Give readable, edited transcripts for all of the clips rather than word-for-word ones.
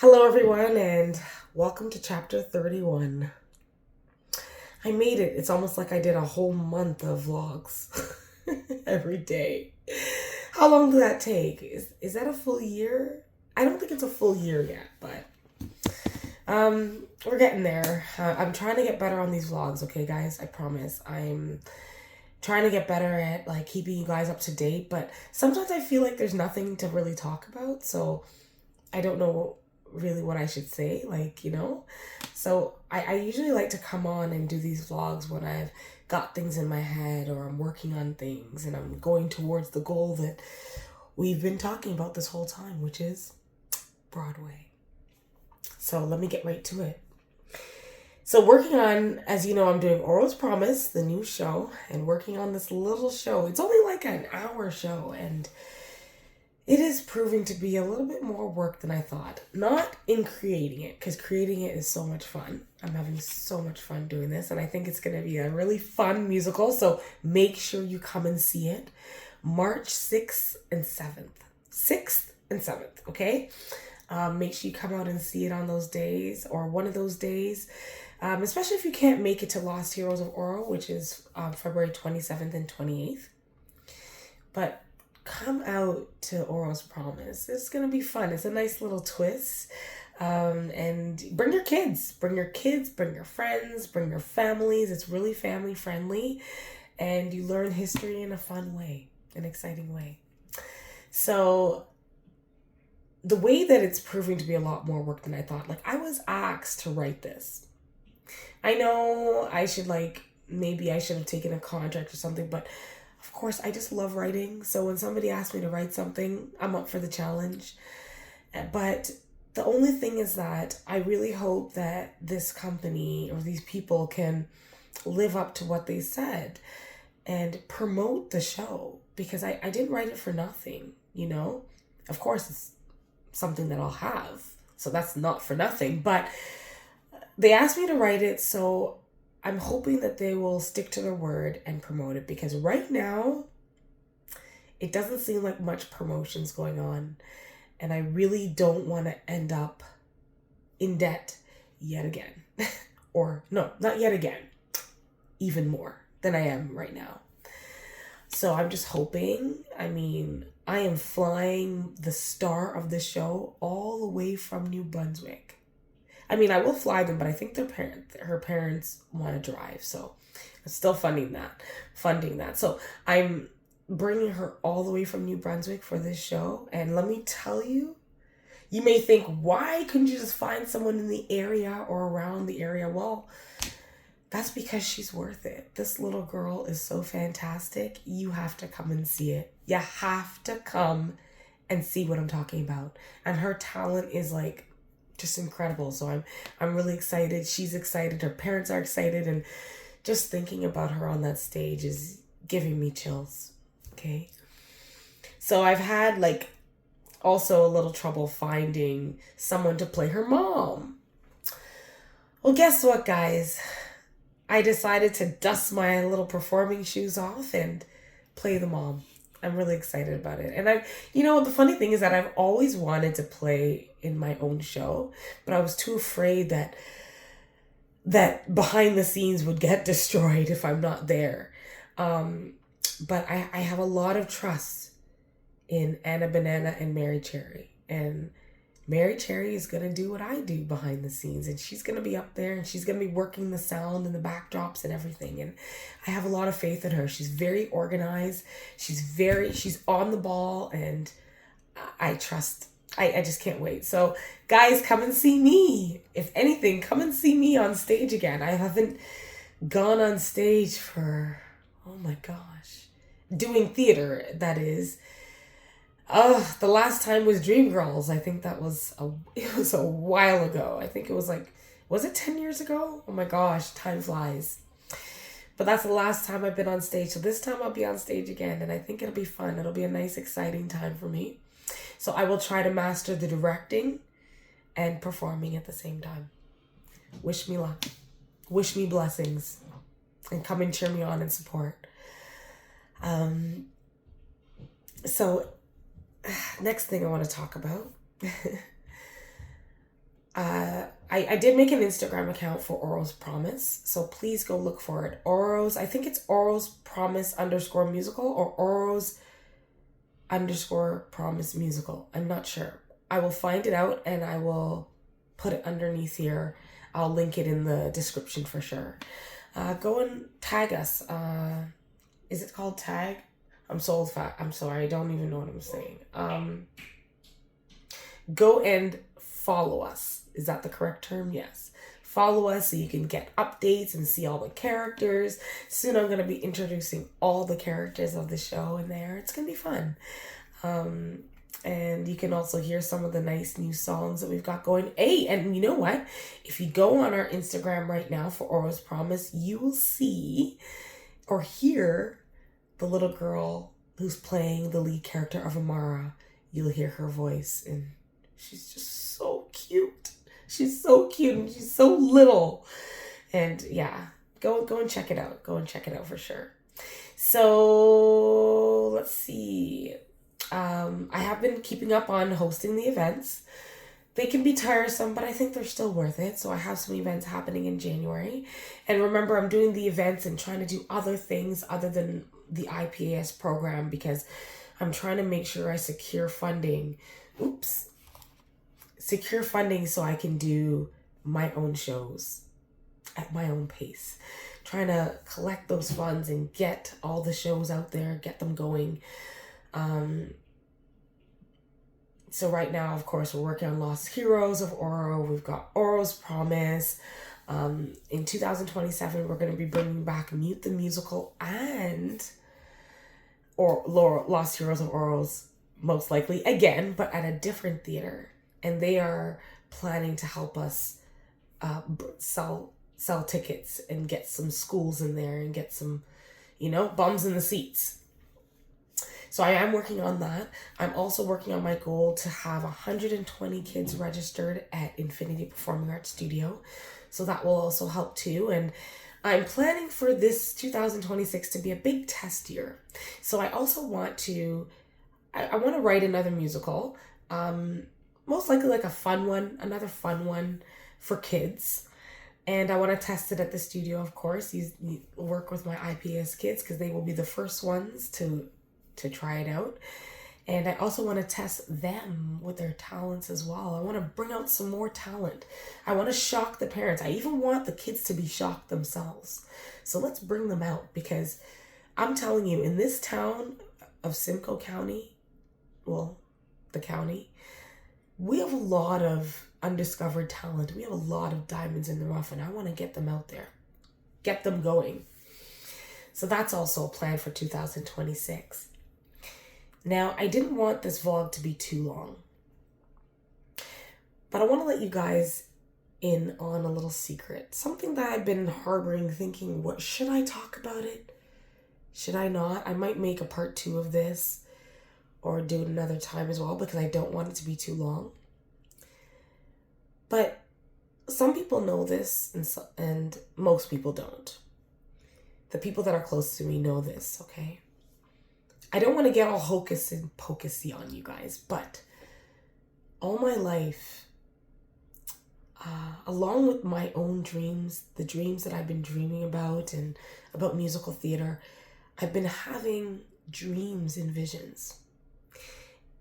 Hello, everyone, and welcome to chapter 31. I made it. It's almost like I did a whole month of vlogs every day. How long did that take? Is that a full year? I don't think it's a full year yet, but we're getting there. I'm trying to get better on these vlogs, okay, guys? I promise. I'm trying to get better at like keeping you guys up to date, but sometimes I feel like there's nothing to really talk about, so I don't know really what I should say, So I usually like to come on and do these vlogs when I've got things in my head or I'm working on things and I'm going towards the goal that we've been talking about this whole time, which is Broadway. So let me get right to it. So working on, as you know, I'm doing Oral's Promise, the new show, and working on this little show. It's only like an hour show, and it is proving to be a little bit more work than I thought. Not in creating it, because creating it is so much fun. I'm having so much fun doing this, and I think it's going to be a really fun musical, so make sure you come and see it. March 6th and 7th. 6th and 7th, okay? Make sure you come out and see it on those days, or one of those days. Especially if you can't make it to Lost Heroes of Oral, which is February 27th and 28th. But come out to Oral's Promise. It's going to be fun. It's a nice little twist. And bring your kids. Bring your kids, bring your friends, bring your families. It's really family friendly. And you learn history in a fun way, an exciting way. So the way that it's proving to be a lot more work than I thought. Like, I was asked to write this. I know I should maybe I should have taken a contract or something, but of course I just love writing. So when somebody asks me to write something, I'm up for the challenge. But the only thing is that I really hope that this company or these people can live up to what they said and promote the show, because I didn't write it for nothing, Of course, it's something that I'll have, so that's not for nothing, but they asked me to write it, so I'm hoping that they will stick to their word and promote it, because right now it doesn't seem like much promotion's going on, and I really don't want to end up in debt yet again. Or no, not yet again, even more than I am right now. So I'm just hoping. I am flying the star of the show all the way from New Brunswick. I will fly them, but I think her parents want to drive, so I'm still funding that. So I'm bringing her all the way from New Brunswick for this show, and let me tell you, you may think, why couldn't you just find someone in the area or around the area? Well, that's because she's worth it. This little girl is so fantastic. You have to come and see it. You have to come and see what I'm talking about. And her talent is just incredible. So I'm really excited. She's excited. Her parents are excited. And just thinking about her on that stage is giving me chills. Okay. So I've had also a little trouble finding someone to play her mom. Well, guess what, guys? I decided to dust my little performing shoes off and play the mom. I'm really excited about it. And the funny thing is that I've always wanted to play in my own show, but I was too afraid that behind the scenes would get destroyed if I'm not there. But I have a lot of trust in Anna Banana and Mary Cherry. And Mary Cherry is going to do what I do behind the scenes, and she's going to be up there and she's going to be working the sound and the backdrops and everything. And I have a lot of faith in her. She's very organized. She's on the ball, and I trust. I just can't wait. So guys, come and see me. If anything, come and see me on stage again. I haven't gone on stage for, oh my gosh, doing theater, that is. The last time was Dreamgirls. I think it was a while ago. I think it was was it 10 years ago? Oh my gosh, time flies. But that's the last time I've been on stage. So this time I'll be on stage again, and I think it'll be fun. It'll be a nice, exciting time for me. So I will try to master the directing and performing at the same time. Wish me luck. Wish me blessings. And come and cheer me on and support. So next thing I want to talk about I did make an Instagram account for Oral's Promise, so please go look for it. I think it's Oral's Promise _ musical or Oral's _ promise musical. I'm not sure. I will find it out and I will put it underneath here. I'll link it in the description for sure. Go and tag us. Is it called tag? I'm so old fat. I'm sorry. I don't even know what I'm saying. Go and follow us. Is that the correct term? Yes. Follow us so you can get updates and see all the characters. Soon I'm going to be introducing all the characters of the show in there. It's going to be fun. And you can also hear some of the nice new songs that we've got going. Hey, and you know what? If you go on our Instagram right now for Oral's Promise, you will see or hear the little girl who's playing the lead character of Amara. You'll hear her voice, and she's just so cute. She's so cute, and she's so little. And yeah, go and check it out. Go and check it out for sure. So let's see. I have been keeping up on hosting the events. They can be tiresome, but I think they're still worth it. So I have some events happening in January. And remember, I'm doing the events and trying to do other things other than the IPAS program because I'm trying to make sure I secure funding. Secure funding so I can do my own shows at my own pace. Trying to collect those funds and get all the shows out there, get them going. So right now, of course, we're working on Lost Heroes of Oro. We've got Oral's Promise. In 2027, we're going to be bringing back Mute the Musical and Lost Heroes of Oral's most likely again, but at a different theater. And they are planning to help us sell tickets and get some schools in there and get some, bums in the seats. So I am working on that. I'm also working on my goal to have 120 kids registered at Infinity Performing Arts Studio. So that will also help too. And I'm planning for this 2026 to be a big test year. So I also want to, I want to write another musical. Most likely like another fun one for kids. And I want to test it at the studio, of course. Work with my IPS kids because they will be the first ones to try it out. And I also want to test them with their talents as well. I want to bring out some more talent. I want to shock the parents. I even want the kids to be shocked themselves. So let's bring them out because I'm telling you, in this town of Simcoe County, the county, we have a lot of undiscovered talent. We have a lot of diamonds in the rough, and I want to get them out there, get them going. So that's also a plan for 2026. Now, I didn't want this vlog to be too long, but I want to let you guys in on a little secret. Something that I've been harboring, thinking, should I talk about it? Should I not? I might make a part 2 of this or do it another time as well because I don't want it to be too long. But some people know this and most people don't. The people that are close to me know this, okay? I don't want to get all hocus and pocusy on you guys, but all my life, along with my own dreams, the dreams that I've been dreaming about and about musical theater, I've been having dreams and visions.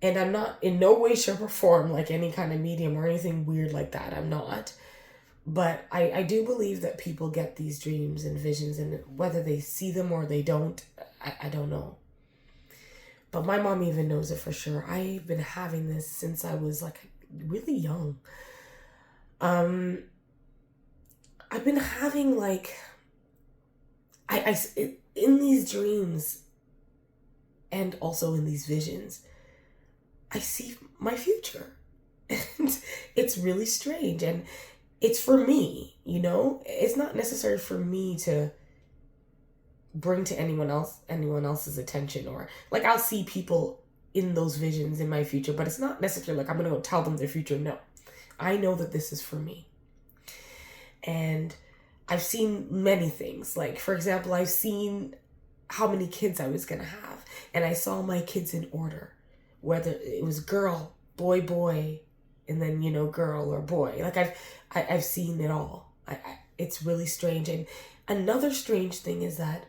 And I'm not in no way, shape, or form like any kind of medium or anything weird like that. I'm not. But I do believe that people get these dreams and visions, and whether they see them or they don't, I don't know. But my mom even knows it for sure. I've been having this since I was like really young. I've been having like, in these dreams and also in these visions, I see my future. And it's really strange. And it's for me, It's not necessary for me to bring to anyone else's attention, or like I'll see people in those visions in my future, but it's not necessarily like I'm gonna go tell them their future. No, I know that this is for me. And I've seen many things. Like, for example, I've seen how many kids I was gonna have, and I saw my kids in order, whether it was girl, boy, and then, you know, girl or boy. Like I've seen it all. It's really strange. And another strange thing is that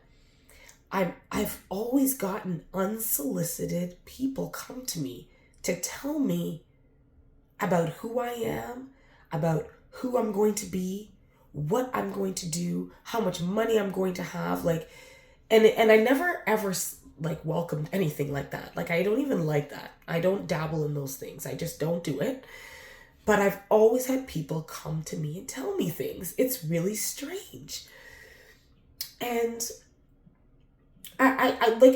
I've always gotten unsolicited people come to me to tell me about who I am, about who I'm going to be, what I'm going to do, how much money I'm going to have, like, and I never ever like welcomed anything like that. Like, I don't even like that. I don't dabble in those things. I just don't do it. But I've always had people come to me and tell me things. It's really strange. And I like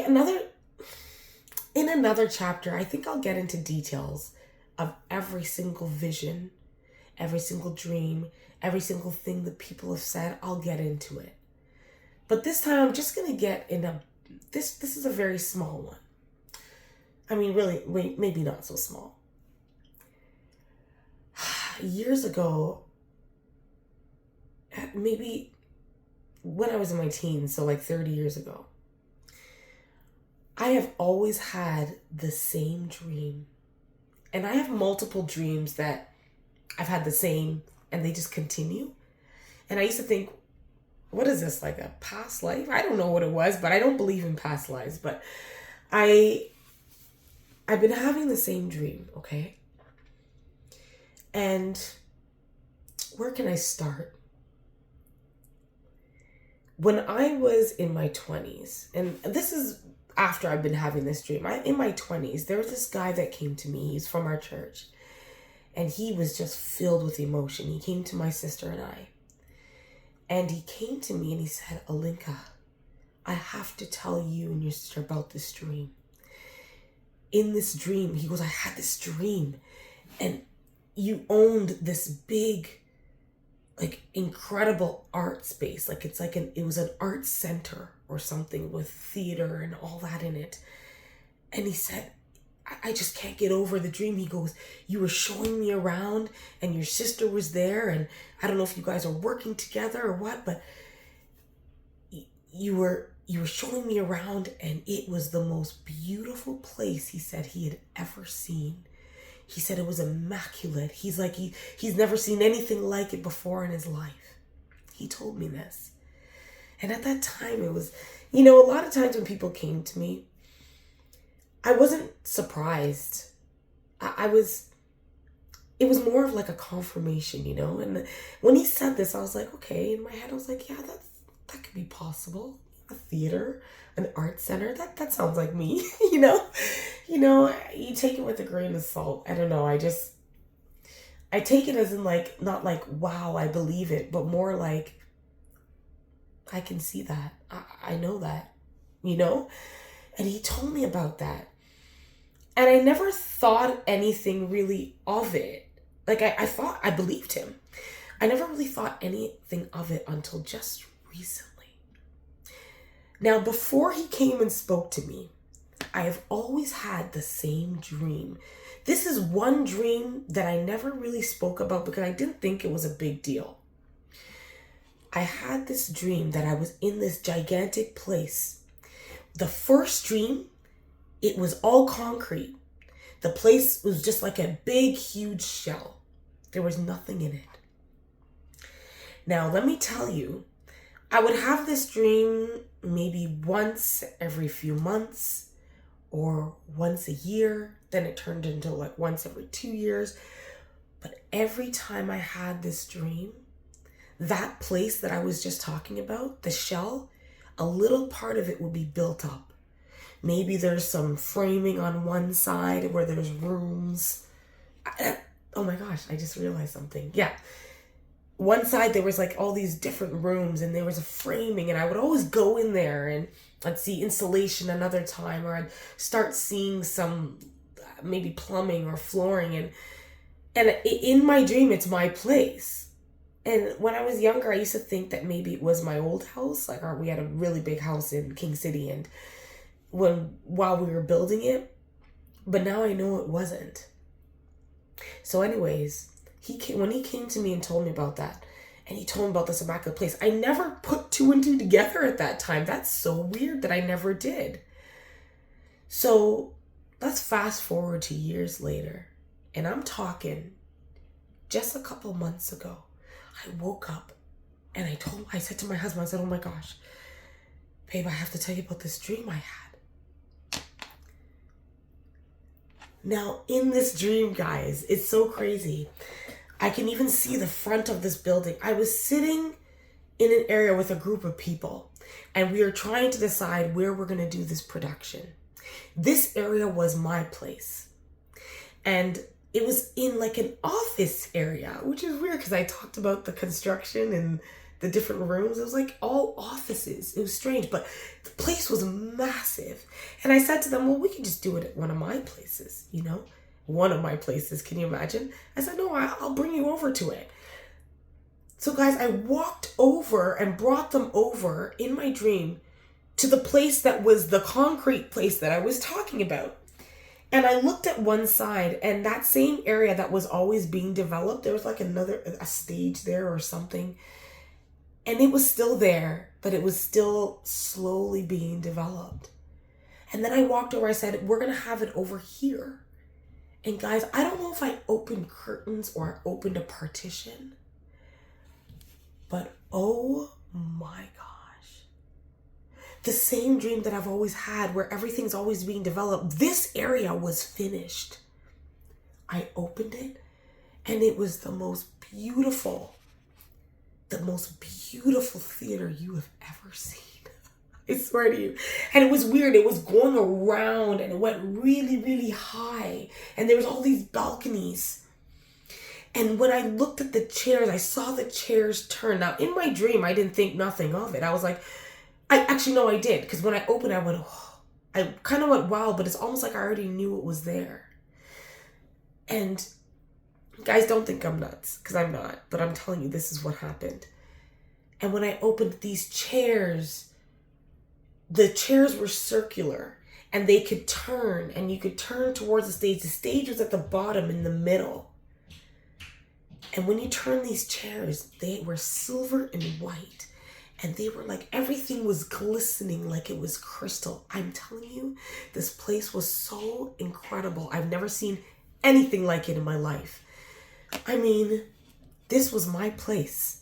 in another chapter, I think I'll get into details of every single vision, every single dream, every single thing that people have said. I'll get into it. But this time I'm just going to get in this is a very small one. I mean, really, wait, maybe not so small. Years ago, maybe when I was in my teens, so like 30 years ago, I have always had the same dream. And I have multiple dreams that I've had the same and they just continue. And I used to think, what is this, like a past life? I don't know what it was, but I don't believe in past lives. But I've been having the same dream, okay? And where can I start? When I was in my 20s, and this is after I've been having this dream, in my 20s, there was this guy that came to me. He's from our church. And he was just filled with emotion. He came to my sister and I. And he came to me and he said, Alinka, I have to tell you and your sister about this dream. In this dream, he goes, I had this dream. And you owned this big, like, incredible art space. Like, it's like it was an art center or something with theater and all that in it. And he said, I just can't get over the dream. He goes, you were showing me around and your sister was there. And I don't know if you guys are working together or what, but you were showing me around and it was the most beautiful place he said he had ever seen. He said it was immaculate. He's like, he's never seen anything like it before in his life. He told me this. And at that time it was, you know, a lot of times when people came to me, I wasn't surprised. It was more of like a confirmation, you know? And when he said this, I was like, okay, in my head, I was like, yeah, that could be possible. A theater, an art center, that sounds like me, you know? You know, you take it with a grain of salt. I don't know. I take it as in like, not like, wow, I believe it, but more like, I can see that. I know that, you know? And he told me about that. And I never thought anything really of it. Like, I believed him. I never really thought anything of it until just recently. Now, before he came and spoke to me, I have always had the same dream. This is one dream that I never really spoke about because I didn't think it was a big deal. I had this dream that I was in this gigantic place. The first dream, it was all concrete. The place was just like a big, huge shell. There was nothing in it. Now, let me tell you, I would have this dream maybe once every few months or once a year. Then it turned into like once every 2 years. But every time I had this dream, that place that I was just talking about, the shell, a little part of it would be built up. Maybe there's some framing on one side where there's rooms. Oh my gosh, I just realized something. Yeah. One side there was like all these different rooms and there was a framing and I would always go in there and I'd see insulation another time or I'd start seeing some maybe plumbing or flooring and in my dream it's my place. And when I was younger, I used to think that maybe it was my old house. Like we had a really big house in King City and while we were building it, but now I know it wasn't. So anyways, when he came to me and told me about that, and he told me about this immaculate place, I never put two and two together at that time. That's so weird that I never did. So let's fast forward to years later, and I'm talking just a couple months ago, I woke up and I said to my husband, I said, oh my gosh, babe, I have to tell you about this dream I had. Now, in this dream, guys, it's so crazy. I can even see the front of this building. I was sitting in an area with a group of people, and we are trying to decide where we're going to do this production. This area was my place. And it was in like an office area, which is weird because I talked about the construction and the different rooms. It was like all offices. It was strange, but the place was massive. And I said to them, well, we can just do it at one of my places, you know? One of my places, can you imagine? I said, no, I'll bring you over to it. So guys, I walked over and brought them over in my dream to the place that was the concrete place that I was talking about. And I looked at one side, and that same area that was always being developed, there was like a stage there or something. And it was still there, but it was still slowly being developed. And then I walked over, I said, we're going to have it over here. And guys, I don't know if I opened curtains or I opened a partition, but oh my gosh. The same dream that I've always had where everything's always being developed. This area was finished. I opened it and it was the most beautiful theater you have ever seen. I swear to you. And it was weird. It was going around and it went really, really high. And there was all these balconies. And when I looked at the chairs, I saw the chairs turn. Now, in my dream, I didn't think nothing of it. I was like, I did. Because when I opened it, I went, oh. I kind of went, wow, but it's almost like I already knew it was there. And guys, don't think I'm nuts, because I'm not. But I'm telling you, this is what happened. And when I opened these chairs, the chairs were circular and they could turn and you could turn towards the stage. The stage was at the bottom in the middle. And when you turn these chairs, they were silver and white. And they were like, everything was glistening like it was crystal. I'm telling you, this place was so incredible. I've never seen anything like it in my life. I mean, this was my place.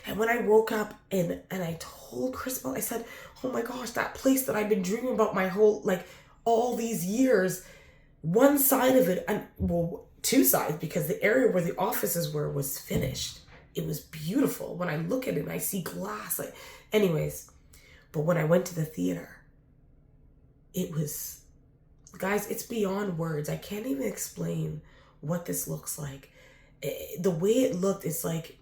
And when I woke up and I told Christabel, I said, oh my gosh, that place that I've been dreaming about my whole, like all these years, one side of it, and well, two sides, because the area where the offices were was finished. It was beautiful. When I look at it, I see glass. Like, anyways, but when I went to the theater, it was, guys, it's beyond words. I can't even explain what this looks like. The way it looked, it's like,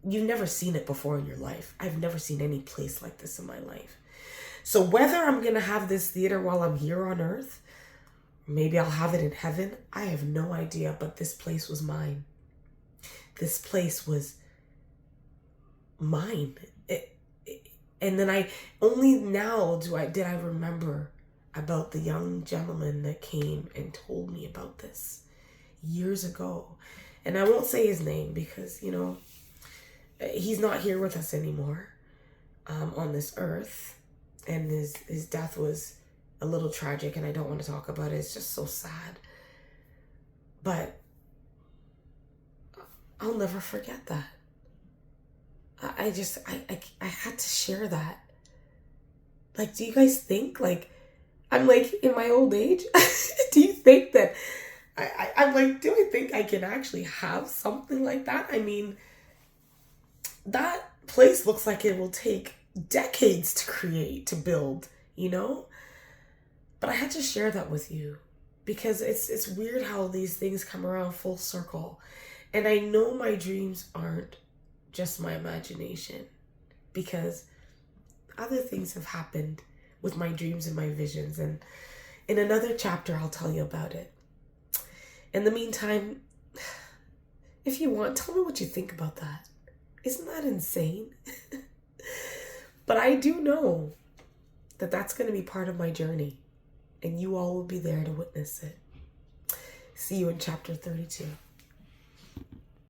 you've never seen it before in your life. I've never seen any place like this in my life. So whether I'm going to have this theater while I'm here on earth, maybe I'll have it in heaven, I have no idea, but this place was mine. This place was mine. And then I only now did I remember about the young gentleman that came and told me about this years ago. And I won't say his name because, you know, he's not here with us anymore on this earth. And his death was a little tragic and I don't want to talk about it. It's just so sad. But I'll never forget that. I had to share that. Like, do you guys think, like, I'm like in my old age? Do you think that, I'm like, do I think I can actually have something like that? I mean, that place looks like it will take decades to create, to build, you know? But I had to share that with you because it's weird how these things come around full circle. And I know my dreams aren't just my imagination because other things have happened with my dreams and my visions. And in another chapter, I'll tell you about it. In the meantime, if you want, tell me what you think about that. Isn't that insane? But I do know that that's going to be part of my journey. And you all will be there to witness it. See you in chapter 32.